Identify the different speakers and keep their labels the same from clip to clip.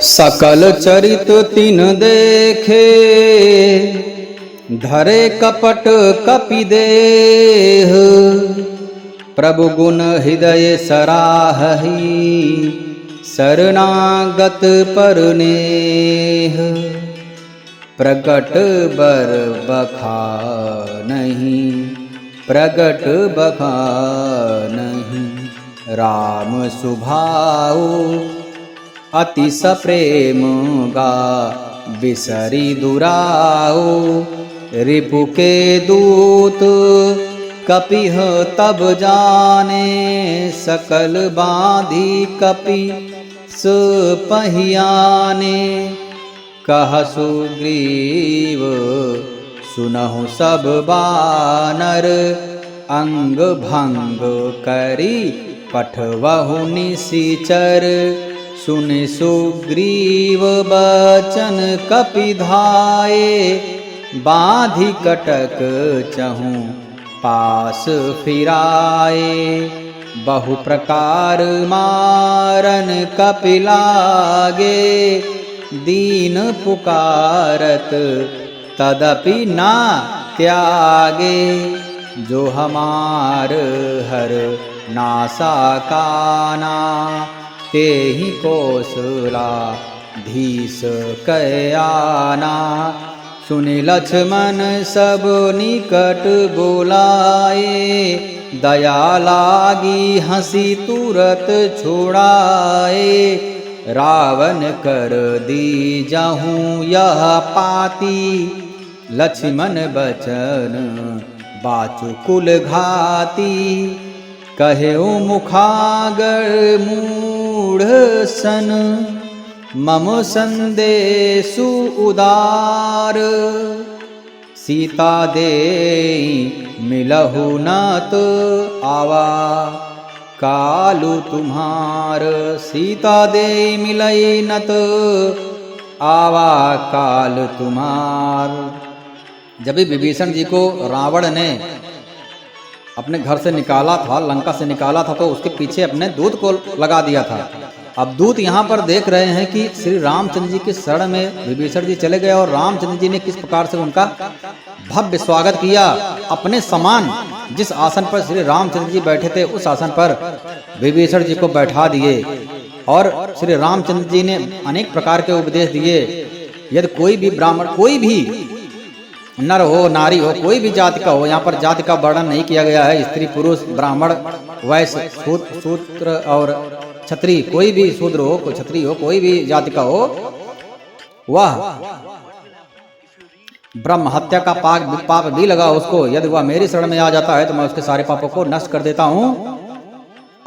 Speaker 1: सकल चरित तिन देखे, धरे कपट कपि देह। प्रभु गुण हृदय सराहहि, शरणागत पर नेह। प्रगट बर बखानहि, प्रगट बखानहि। राम सुभाऊ अति सप्रेम गा, बिसरी दुराऊ। रिपु के दूत कपिह तब जाने, सकल बाँधि कपि सुपहियाने। कह सुग्रीव सुनहु सब बानर, अंग भंग करी पठवहु निशिचर। सुनि सुग्रीव बचन कपि धाये, बाँधि कटक चहु पास फिराए। बहु प्रकार मारन कपि लागे, दीन पुकारत तदपि ना त्यागे। जो हमार हर नासा काना, तेहि कौशला धीस कयाना। सुनि लक्ष्मण सब निकट बोलाए, दया लागी हंसी तुरत छुड़ाए। रावण कर दीजहूँ यह पाती, लक्ष्मण बचन बाचु कुल घाती। कहेउ मुखागर मूढ़ सन, मम संदेशु उदार। सीता देई मिलहु नत आवा, कालु तुम्हार। सीता देई मिलई नत आवा, काल तुम्हार। जब भी विभीषण जी को रावण ने अपने घर से निकाला था, लंका से निकाला था, तो उसके पीछे अपने दूत को लगा दिया था। अब दूत यहाँ पर देख रहे हैं कि श्री रामचंद्र जी के शरण में विभीषण जी चले गए, और रामचंद्र जी ने किस प्रकार से उनका भव्य स्वागत किया। अपने समान जिस आसन पर श्री रामचंद्र जी बैठे थे, उस आसन पर विभीषण जी को बैठा दिए, और श्री रामचंद्र जी ने अनेक प्रकार के उपदेश दिए। यदि कोई भी ब्राह्मण, कोई भी नर हो नारी हो, कोई भी जाति का हो, यहाँ पर जाति का वर्णन नहीं किया गया है। स्त्री पुरुष ब्राह्मण वैश्य शूद्र और क्षत्रिय, कोई भी शूद्र हो, कोई क्षत्रिय हो, कोई भी जाति का हो, वह ब्रह्म हत्या का पाप भी लगा उसको, यदि वह मेरी शरण में आ जाता है तो मैं उसके सारे पापों को नष्ट कर देता हूँ।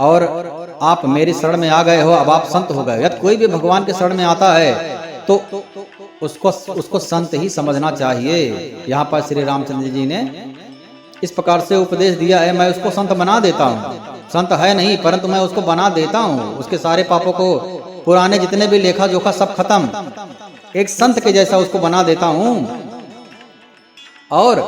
Speaker 1: और आप मेरी शरण में आ गए हो, अब आप संत हो गए। यदि कोई भी भगवान के शरण में आता है तो उसको संत ही समझना चाहिए। यहाँ पर श्री रामचंद्र जी ने इस प्रकार से उपदेश दिया है, मैं उसको संत बना देता हूँ। संत है नहीं, परंतु मैं उसको बना देता हूँ। उसके सारे पापों को, पुराने जितने भी लेखा जोखा सब खत्म, एक संत के जैसा उसको बना देता हूँ। और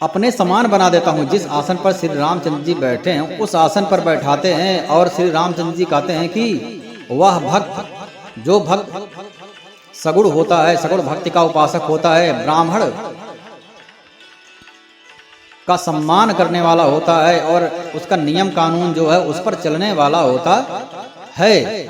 Speaker 1: अपने समान बना देता हूँ। जिस आसन पर श्री रामचंद्र जी बैठे हैं, उस आसन पर बैठाते हैं। और श्री रामचंद्र जी कहते हैं कि वह भक्त, जो भक्त सगुण होता है, सगुण भक्ति का उपासक होता है, ब्राह्मण का सम्मान करने वाला होता है, और उसका नियम कानून जो है उस पर चलने वाला होता है,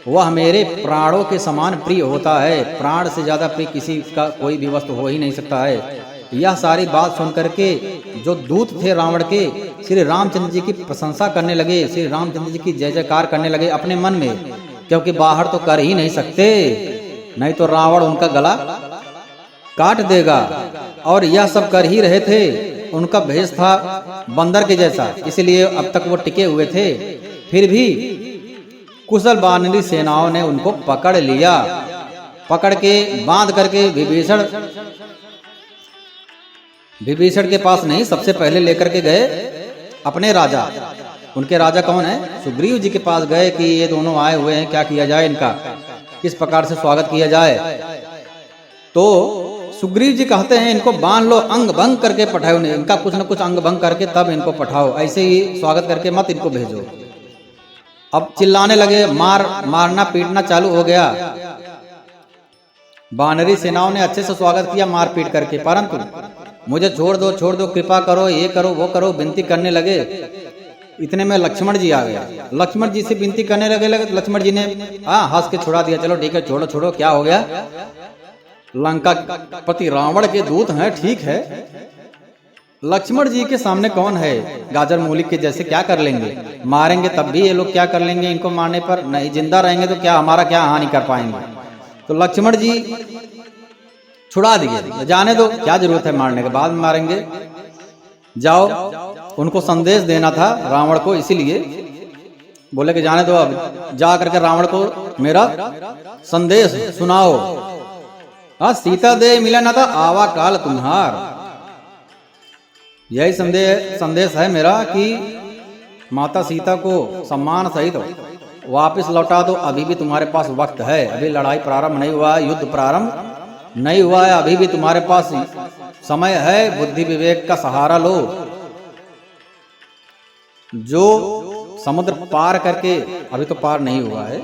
Speaker 1: वह मेरे प्राणों के समान प्रिय होता है। प्राण से ज्यादा प्रिय किसी का कोई भी वस्तु हो ही नहीं सकता है। यह सारी बात सुन करके जो दूत थे रावण के, श्री रामचंद्र जी की प्रशंसा करने लगे, श्री रामचंद्र जी की जय जयकार करने लगे अपने मन में, क्योंकि बाहर तो कर ही नहीं सकते, नहीं तो रावण उनका गला काट देगा। और यह सब कर ही रहे थे। उनका भेष था बंदर के जैसा, इसलिए अब तक वो टिके हुए थे। फिर भी कुशल वानरी सेनाओं ने उनको पकड़ लिया, पकड़ के बांध करके विभीषण के पास नहीं, सबसे पहले लेकर के गए अपने राजा। उनके राजा कौन है? सुग्रीव जी के पास गए कि ये दोनों आए हुए हैं, क्या किया जाए, इनका किस प्रकार से स्वागत किया जाए। तो सुग्रीव जी कहते हैं इनको बांध लो, अंग भंग करके पठाओ, इनका कुछ न कुछ अंग भंग करके तब इनको पठाओ, ऐसे ही स्वागत करके मत इनको भेजो। अब चिल्लाने लगे, मारना पीटना चालू हो गया। वानरी सेनाओं ने अच्छे से स्वागत किया मार पीट करके, परंतु मुझे छोड़ दो, कृपा करो, ये करो वो करो, विनती करने लगे। इतने में लक्ष्मण जी आ गया। लक्ष्मण जी से विनती करने लगे तो लक्ष्मण जी ने हंस के छुड़ा दिया, चलो ठीक है, छोड़ो, क्या हो गया, लंका पति रावण के दूत हैं, ठीक है। लक्ष्मण जी के सामने कौन है, गाजर मूली के जैसे, क्या कर लेंगे, मारेंगे तब भी ये लोग क्या कर लेंगे, इनको मारने पर नहीं, जिंदा रहेंगे तो क्या हमारा क्या हानि कर पाएंगे। तो लक्ष्मण जी छुड़ा दिए, जाने दो, क्या जरूरत है मारने के, बाद में मारेंगे, जाओ। उनको संदेश देना था रावण को, इसीलिए बोले कि जाने दो, अब जा करके रावण को मेरा संदेश सुनाओ। सीता दे मिला ना था आवा काल तुम्हार, यही संदेश है मेरा कि माता सीता को सम्मान सहित वापस लौटा दो। अभी भी तुम्हारे पास वक्त है, अभी लड़ाई प्रारंभ नहीं हुआ है, युद्ध प्रारंभ नहीं हुआ है, अभी भी तुम्हारे पास समय है, बुद्धि विवेक का सहारा लो। जो समुद्र पार करके, अभी तो पार नहीं हुआ है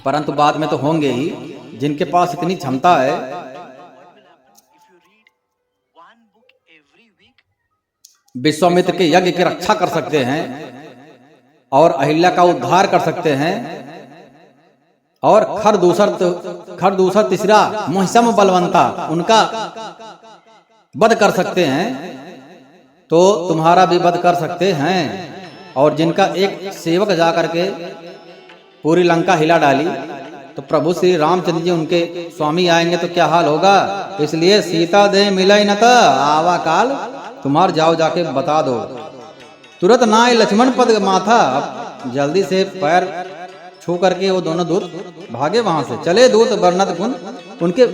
Speaker 1: परंतु बाद में तो होंगे ही, जिनके पास इतनी क्षमता है, विश्वामित्र के यज्ञ की रक्षा कर सकते हैं और अहिल्या का उद्धार कर सकते हैं, और खरदूसर तीसरा महिषम बलवंता, उनका वध कर सकते हैं, तो तुम्हारा भी वध कर सकते हैं। और जिनका एक सेवक जा करके पूरी लंका हिला डाली, तो प्रभु श्री रामचंद्र जी उनके स्वामी आएंगे तो क्या हाल होगा। इसलिए सीता दे मिलई न त आवा काल तुम्हार, जाओ जाके बता दो। तुरंत नाय लक्ष्मण पद माथा, अब जल्दी से पैर छू करके वो दोनों दूत भागे वहां से। चले दूत वर्णत गुण, उनके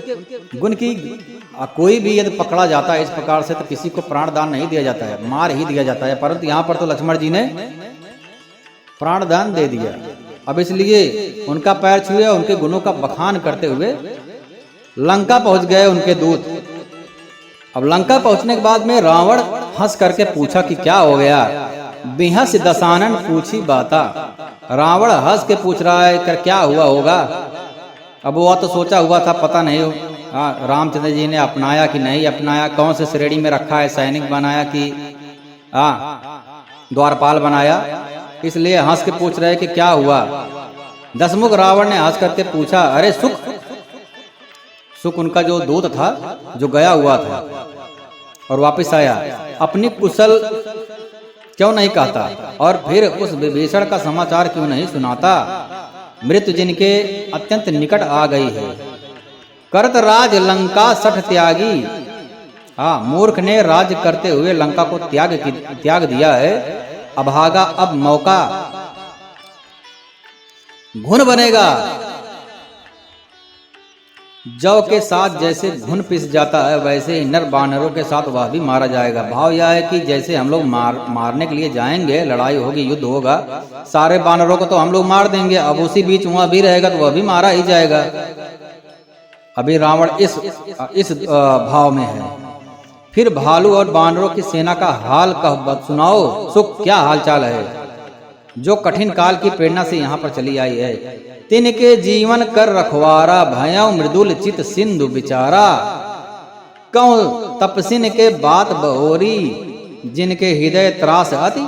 Speaker 1: गुण की कोई भी यदि पकड़ा जाता है इस प्रकार से तो किसी को प्राण दान नहीं दिया जाता है, मार ही दिया जाता है, परंतु यहाँ पर तो लक्ष्मण जी ने प्राण दान दे दिया। अब इसलिए उनका पैर छुए, उनके गुणों का बखान करते हुए लंका पहुंच गए उनके दूत। अब लंका पहुंचने के बाद में रावण हंस करके पूछा कि क्या हो गया। बिहस दसानन पूछी बाता, रावण हंस के पूछ रहा है कर क्या हुआ होगा। अब वो तो सोचा हुआ था, पता नहीं हो रामचंद्र जी ने अपनाया कि नहीं अपनाया, कौन से श्रेणी में रखा है, सैनिक बनाया कि द्वारपाल बनाया, इसलिए हंस के पूछ रहे कि क्या हुआ। दशमुख रावण ने हंस करके पूछा, अरे सुख उनका जो दूत था, जो गया हुआ था और वापस आया, अपनी कुशल क्यों नहीं कहता और फिर उस विभीषण का समाचार क्यों नहीं सुनाता। मृत्यु जिनके अत्यंत निकट आ गई है, करत राज लंका सठ त्यागी। मूर्ख ने राज करते हुए लंका को त्याग दिया है। अभागा अब मौका घुन बनेगा। जौ के साथ जैसे घुन पिस जाता है, वैसे ही नर बानरों के साथ वह भी मारा जाएगा। भाव यह है कि जैसे हम लोग मारने के लिए जाएंगे, लड़ाई होगी, युद्ध होगा, सारे बानरों को तो हम लोग मार देंगे, अब उसी बीच वहां भी रहेगा तो वह भी मारा ही जाएगा। अभी रावण इस भाव में है। फिर भालू और बानरों की सेना का हाल कह सुनाओ। सुख क्या हालचाल है, जो कठिन काल की प्रेरणा से यहाँ पर चली आई है। तिनके जीवन कर रखवारा, भयउ मृदुल चित सिंधु बिचारा। कौन तपसिन के बात बहोरी, जिनके हृदय त्रास अति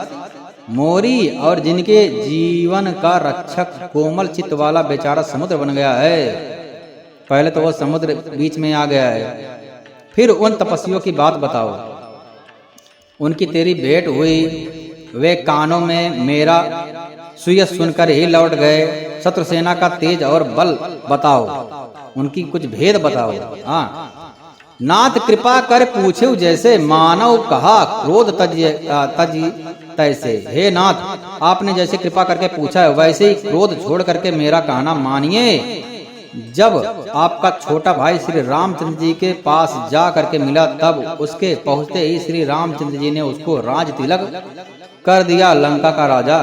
Speaker 1: मोरी। और जिनके जीवन का रक्षक कोमल चित्त वाला बेचारा समुद्र बन गया है। पहले तो वो समुद्र बीच में आ गया है। फिर उन तपस्वियों की बात बताओ, उनकी तेरी भेंट हुई, वे कानों में मेरा सुयस सुनकर ही लौट गए। शत्रु सेना का तेज और बल बताओ, उनकी कुछ भेद बताओ। नाथ कृपा कर पूछे जैसे, मानव कहा क्रोध तजी तैसे। हे नाथ, आपने जैसे कृपा करके पूछा है वैसे ही क्रोध छोड़ करके मेरा कहना मानिए। जब आपका छोटा भाई श्री रामचंद्र जी के पास जा करके मिला, तब उसके पहुंचते ही श्री रामचंद्र जी ने उसको राज तिलक कर दिया, लंका का राजा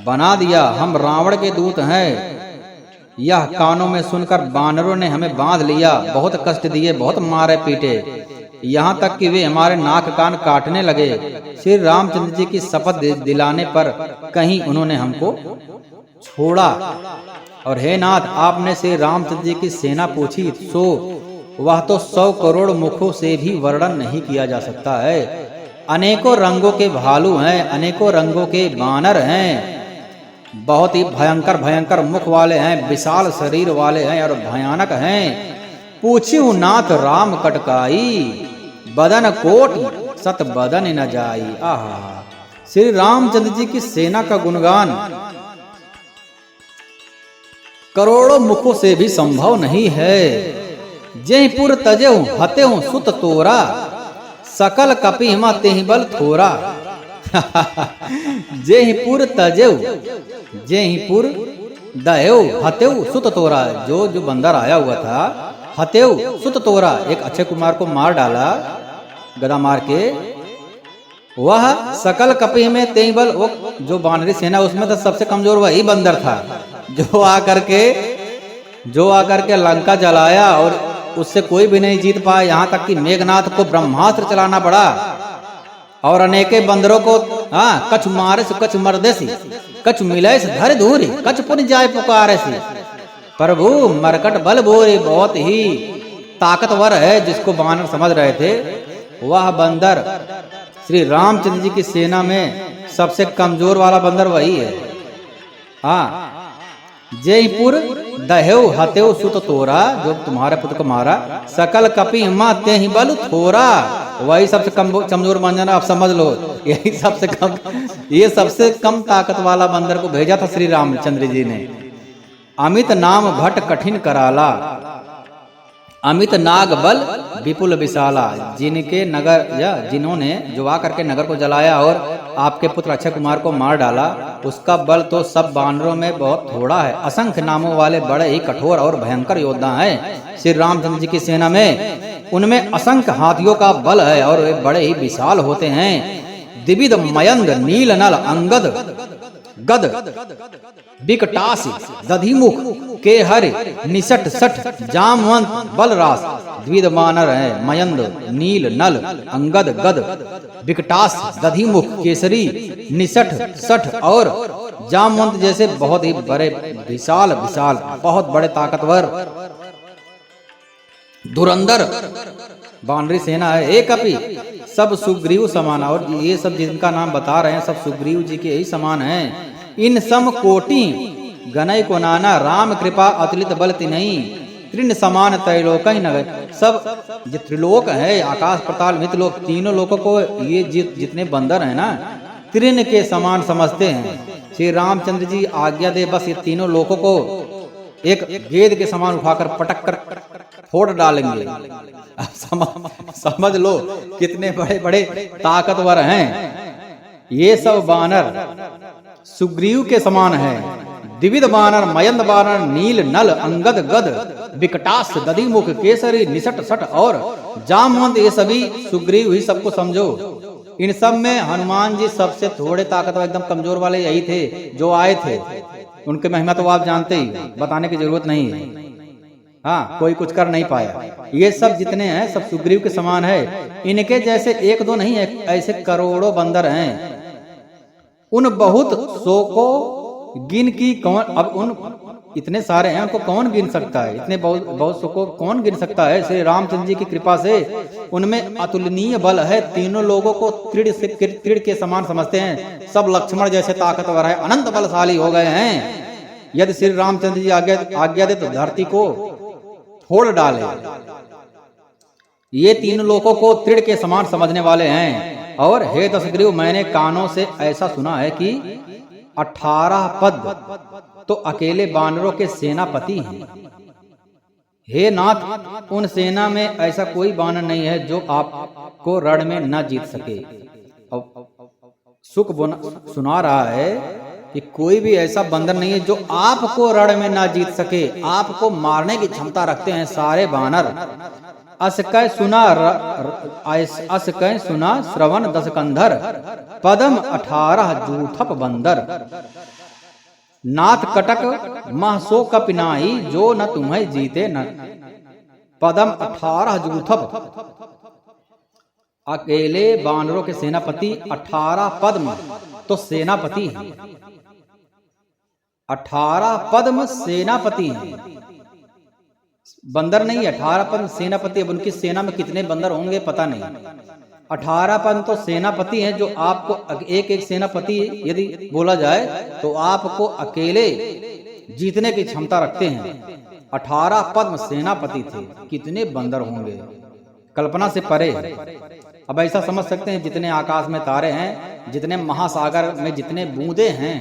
Speaker 1: बना दिया। हम रावण के दूत हैं, यह कानों में सुनकर बानरों ने हमें बांध लिया, बहुत कष्ट दिए, बहुत मारे पीटे। यहाँ तक कि वे हमारे नाक कान काटने लगे। श्री रामचंद्र जी की शपथ दिलाने पर कहीं उन्होंने हमको छोड़ा। और हे नाथ, आपने श्री रामचंद्र जी की सेना पूछी सो वह तो 100 करोड़ मुखों से भी वर्णन नहीं किया जा सकता है। अनेकों रंगों के भालू हैं, अनेकों रंगों के बानर हैं, बहुत ही भयंकर भयंकर मुख वाले हैं, विशाल शरीर वाले हैं और भयानक हैं। पूछियो नाथ राम कटकाई, बदन कोट सत बदन न जाई। आहा, श्री रामचंद्र जी की सेना का गुणगान करोड़ों मुखों से भी संभव नहीं है। जयपुर तजेऊ हतेऊ सुत तोरा, सकल कपिहिमा तेहि बल थोरा। जयपुर तजेऊ, जयपुर दहेऊ हतेऊ सुत तोरा। जो बंदर आया हुआ था, हतेऊ सुत तोरा, एक अक्षय कुमार को मार डाला गदा मार के। वह सकल कपिह में तेहि बल, वो जो बानरी सेना उसमें तो सबसे कमजोर वही बंदर था, जो आकर के लंका जलाया और उससे कोई भी नहीं जीत पाया। यहाँ तक कि मेघनाथ को ब्रह्मास्त्र चलाना पड़ा और अनेके बंदरों को कछ मारे से कछ मर्दे सी, कछ मिले से धर धूरी, कछ पुन जाय पुकारे सी। प्रभु मरकट बल बोरे, बहुत ही ताकतवर है जिसको बानर समझ रहे थे। वह बंदर श्री रामचंद्र जी की सेना में सबसे कमजोर वाला बंदर वही है। जयपुर दहेऊ हतेऊ सुत तोरा, जो तुम्हारे पुत्र को मारा। सकल कपिहिमा तेहि बल थोरा, वही सबसे कमजोर बंदर। आप समझ लो, यही ये सबसे कम ताकत वाला बंदर को भेजा था श्री रामचंद्र जी ने। अमित नाम भट्ट कठिन कराला, अमित नाग बल विपुल विशाला। जिनके नगर या जिन्होंने जो आकर के नगर को जलाया और आपके पुत्र अक्षय कुमार को मार डाला, उसका बल तो सब बानरों में बहुत थोड़ा है। असंख्य नामों वाले बड़े ही कठोर और भयंकर योद्धा हैं श्री रामचंद्र जी की सेना में। उनमें असंख्य हाथियों का बल है और वे बड़े ही विशाल होते हैं। द्विविध मयंग नील नल अंगद गद विकटासी दधिमुख के हरि निसट सठ जामवंत बलरास। द्विविध बानर है, मयंद नील नल अंगद गद विकटास दधिमुख केसरी निसठ सठ और जामवंत जैसे बहुत ही बड़े विशाल विशाल बहुत बड़े ताकतवर धुरंधर बानरी सेना है। एक अपी सब सुग्रीव समान, और ये सब जिनका नाम बता रहे हैं सब सुग्रीव जी के ही समान हैं। इन सम कोटि गनय को नाना, राम कृपा अतुलित बल तिनहि। तृण समान त्रैलोक ही नगर, सब जो त्रिलोक है, आकाश पाताल मित्रलोक, तीनों लोगों को ये जितने बंदर हैं ना, तृण के समान समझते हैं। श्री रामचंद्र जी आज्ञा दे, बस ये तीनों लोगों को एक गेंद के समान उठाकर पटक कर फोड़ डालेंगे। समझ लो कितने बड़े बड़े ताकतवर हैं ये सब बानर। सुग्रीव के समान है। द्विविध बानर, मयंद बानर, नील नल अंगद गद विकटास दधिमुख केसरी निसट सठ और जामवंत, ये सभी सुग्रीव ही सबको समझो। इन सब में हनुमान जी सबसे थोड़े ताकतवर एकदम कमजोर वाले यही थे जो आए थे। उनके महिमा तो आप जानते ही, बताने की जरूरत नहीं है। हाँ, कोई कुछ कर नहीं पाया। ये सब जितने हैं सब सुग्रीव के समान है। इनके जैसे एक दो नहीं है, ऐसे करोड़ों बंदर हैं। उन बहुत सो को गिन की कौन, अब उन इतने सारे हैं उनको कौन गिन सकता है? इतने बहुत सो को कौन गिन सकता है? श्री रामचंद्र जी की कृपा से उनमें अतुलनीय बल है। तीनों लोगों को तृण के समान समझते हैं। सब लक्ष्मण जैसे ताकतवर है, अनंत बलशाली हो गए हैं। यदि श्री रामचंद्र जी आज्ञा दे तो धरती को फोड़ डाले। ये तीनों लोगों को तृण के समान समझने वाले हैं। और हे दशग्रीव, मैंने कानों से ऐसा सुना है कि 18 पद तो अकेले बानरों के सेनापति हैं। हे नाथ, उन सेना में ऐसा कोई बानर नहीं है जो आपको रण में न जीत सके। सुख सुना रहा है कि कोई भी ऐसा बंदर नहीं है जो आपको रण में ना जीत सके। आपको मारने की क्षमता रखते हैं सारे बानर। अस कह सुना श्रवण दशकंधर, पदम 18 जूथप बंदर। नाथ कटक महसो कपिनाही, जो न तुम्हें जीते न। पदम 18 जूथप, अकेले वानरों के सेनापति 18 पद्म तो सेनापति हैं, 18 पद्म सेनापति हैं, बंदर नहीं, 18 पद्म सेनापति। अब उनकी सेना में कितने बंदर होंगे पता नहीं, 18 पद्म तो सेनापति हैं। जो आपको एक एक सेनापति यदि बोला जाए तो आपको अकेले जीतने की क्षमता रखते हैं। 18 पद्म सेनापति थे, कितने बंदर होंगे, कल्पना से परे। अब ऐसा समझ सकते हैं जितने आकाश में तारे हैं, जितने महासागर में जितने बूंदे हैं,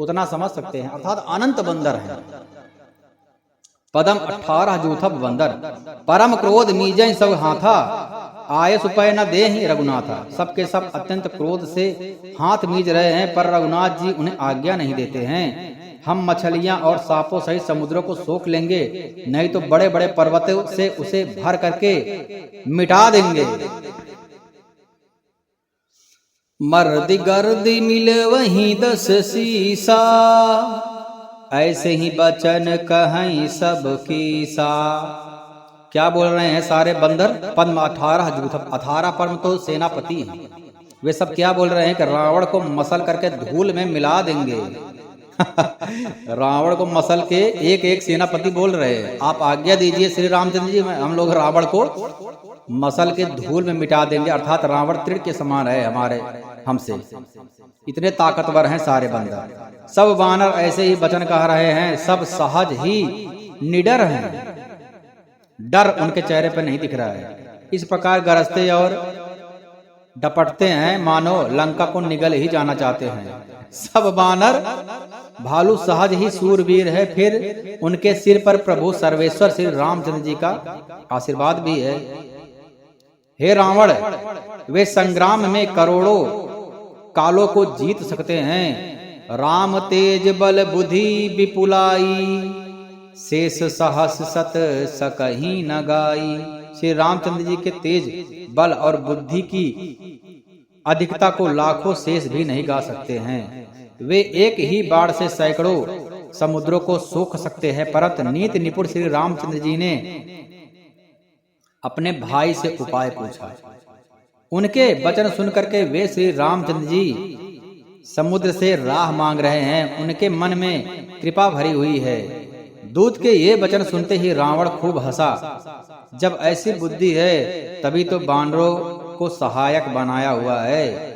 Speaker 1: उतना समझ सकते हैं, अर्थात अनंत बंदर हैं। पदम 18 जूथब बंदर, परम क्रोध मीजय सब हाथा, आय सुपय न दे ही रघुनाथा। सबके सब अत्यंत क्रोध से हाथ मीज रहे हैं, पर रघुनाथ जी उन्हें आज्ञा नहीं देते हैं। हम मछलियां और सांपों सहित समुद्रों को सोख लेंगे, नहीं तो बड़े बड़े पर्वतों से उसे भर करके मिटा देंगे। मर्द गर्द मिले वहीं 10 सीसा, ऐसे ही बचन कहीं सब कीसा। क्या बोल रहे हैं सारे बंदर? पद्म 18 जूथब, 18 पद्म तो सेनापति हैं। वे सब क्या बोल रहे हैं कि रावण को मसल करके धूल में मिला देंगे। रावण को मसल के एक एक सेनापति बोल रहे हैं, आप आज्ञा दीजिए श्री रामचंद्र जी, हम लोग रावण को मसल के धूल में मिटा देंगे। अर्थात रावण तृण के समान है हमारे हमसे, इतने ताकतवर हैं सारे बंदर। सब वानर ऐसे ही वचन कह रहे हैं, सब सहज ही निडर हैं, डर उनके चेहरे पर नहीं दिख रहा है। इस प्रकार गरजते और डपटते हैं मानो लंका को निगल ही जाना चाहते हैं। सब वानर भालू सहज ही सूरवीर है, फिर उनके सिर पर प्रभु सर्वेश्वर श्री रामचंद्र जी का आशीर्वाद भी है। हे रावण, वे संग्राम में करोड़ों कालों को जीत सकते हैं। राम तेज बल बुद्धि विपुलाई, शेष सहस सत सकहीं न गाई। श्री रामचंद्र जी के तेज बल और बुद्धि की अधिकता को लाखों शेष भी नहीं गा सकते हैं। वे एक ही बाण से सैकड़ों समुद्रों को सोख सकते हैं। परंतु नीति निपुण श्री रामचंद्र जी ने अपने भाई से उपाय पूछा। उनके वचन सुनकर के वे श्री रामचंद्र जी समुद्र से राह मांग रहे हैं। उनके मन में कृपा भरी हुई है। दूत के ये वचन सुनते ही रावण खूब हंसा। जब ऐसी बुद्धि है तभी तो वानरों को सहायक बनाया हुआ है।